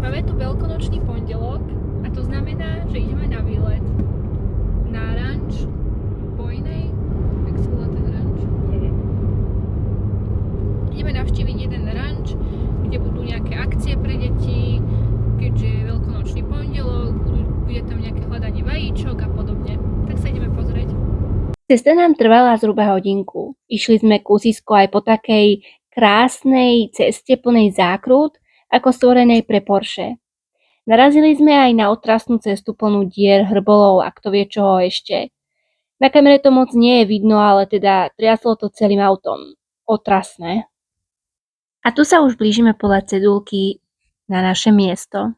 Máme tu veľkonočný pondelok a to znamená, že ideme na výlet. Na ranč Bojnej. Jak sa volá ten ranč? Ideme navštíviť jeden ranč, kde budú nejaké akcie pre deti, keďže je veľkonočný pondelok, bude tam nejaké hľadanie vajíčok a podobne. Tak sa ideme pozrieť. Cesta nám trvala zhruba hodinku. Išli sme kúsisko aj po takej krásnej ceste plnej zákrút, ako stvorenej pre Porsche. Narazili sme aj na otrasnú cestu plnú dier, hrbolov a kto vie čoho ešte. Na kamere to moc nie je vidno, ale teda triaslo to celým autom. Otrasné. A tu sa už blížime podľa cedulky na naše miesto.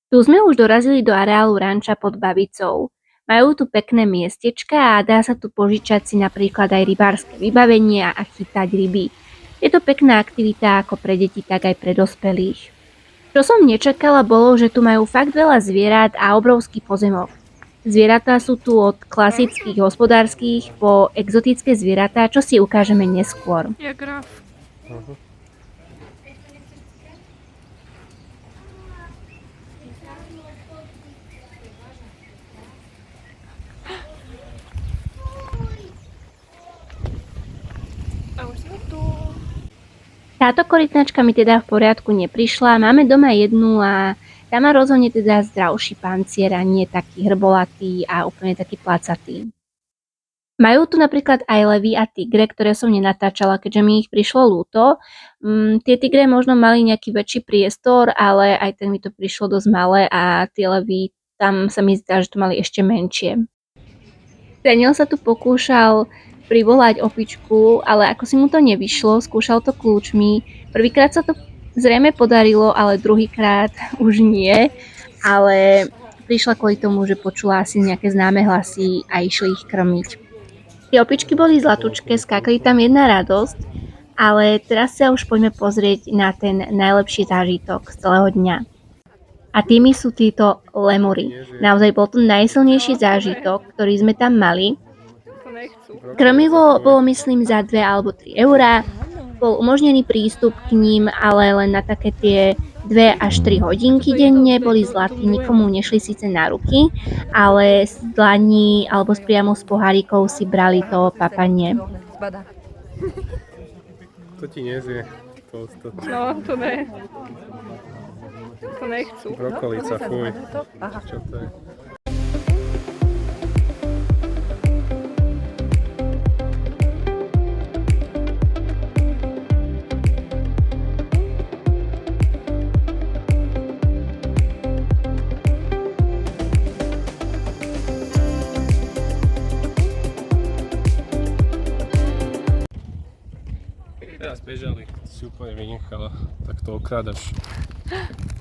Tu sme už dorazili do areálu ranča pod Babicou. Majú tu pekné miestečka a dá sa tu požičať si napríklad aj rybárske vybavenie a chytať ryby. Je to pekná aktivita ako pre deti, tak aj pre dospelých. Čo som nečakala bolo, že tu majú fakt veľa zvierat a obrovský pozemok. Zvieratá sú tu od klasických hospodárskych po exotické zvieratá, čo si ukážeme neskôr. Jak graf. A už sme tu. Táto korytnačka mi teda v poriadku neprišla, máme doma jednu a tá má rozhodne teda zdravší pancier a nie taký hrbolatý a úplne taký placatý. Majú tu napríklad aj levy a tigre, ktoré som nenatáčala, keďže mi ich prišlo ľúto. Tie tigre možno mali nejaký väčší priestor, ale aj ten mi to prišlo dosť malé a tie levy, tam sa mi zdá, že to mali ešte menšie. Daniel sa tu pokúšal privolať opičku, ale ako si mu to nevyšlo, skúšal to kľúčmi. Prvýkrát sa to zrejme podarilo, ale druhýkrát už nie. Ale prišla kvôli tomu, že počula asi nejaké známe hlasy a išli ich krmiť. Tie opičky boli zlatučké, skákali tam jedna radosť, ale teraz sa už poďme pozrieť na ten najlepší zážitok z celého dňa. A tými sú títo lemury. Naozaj bol to najsilnejší zážitok, ktorý sme tam mali. Krmivo bolo myslím za 2 alebo 3 eurá, bol umožnený prístup k ním, ale len na také tie 2 až 3 hodinky denne, boli zlatí, nikomu nešli síce na ruky, ale z dlaní alebo priamo z pohárikov si brali to papanie. To ti nezie, to ostatné. No, to ne. To nechcú. Brokolica, fuj. Čo to je? Teraz bežali, si úplne vynechala, tak to okrádaš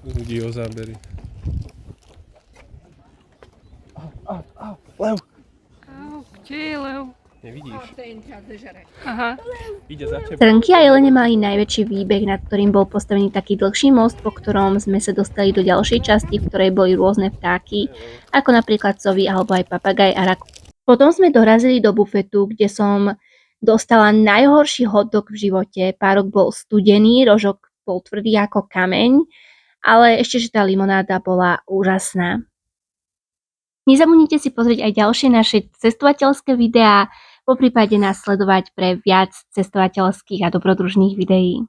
ľudí o zábery. Lev! Kde je lev? Nevidíš? Aha. Ide za tebou. Trnky a jelene mali najväčší výbeh, nad ktorým bol postavený taký dlhší most, po ktorom sme sa dostali do ďalšej časti, v ktorej boli rôzne vtáky, ako napríklad sovy alebo aj papagaj a rakúš. Potom sme dorazili do bufetu, kde som dostala najhorší hotdog v živote. Párok bol studený, rožok bol tvrdý ako kameň, ale ešte, že tá limonáda bola úžasná. Nezabudnite si pozrieť aj ďalšie naše cestovateľské videá, poprípade nás sledovať pre viac cestovateľských a dobrodružných videí.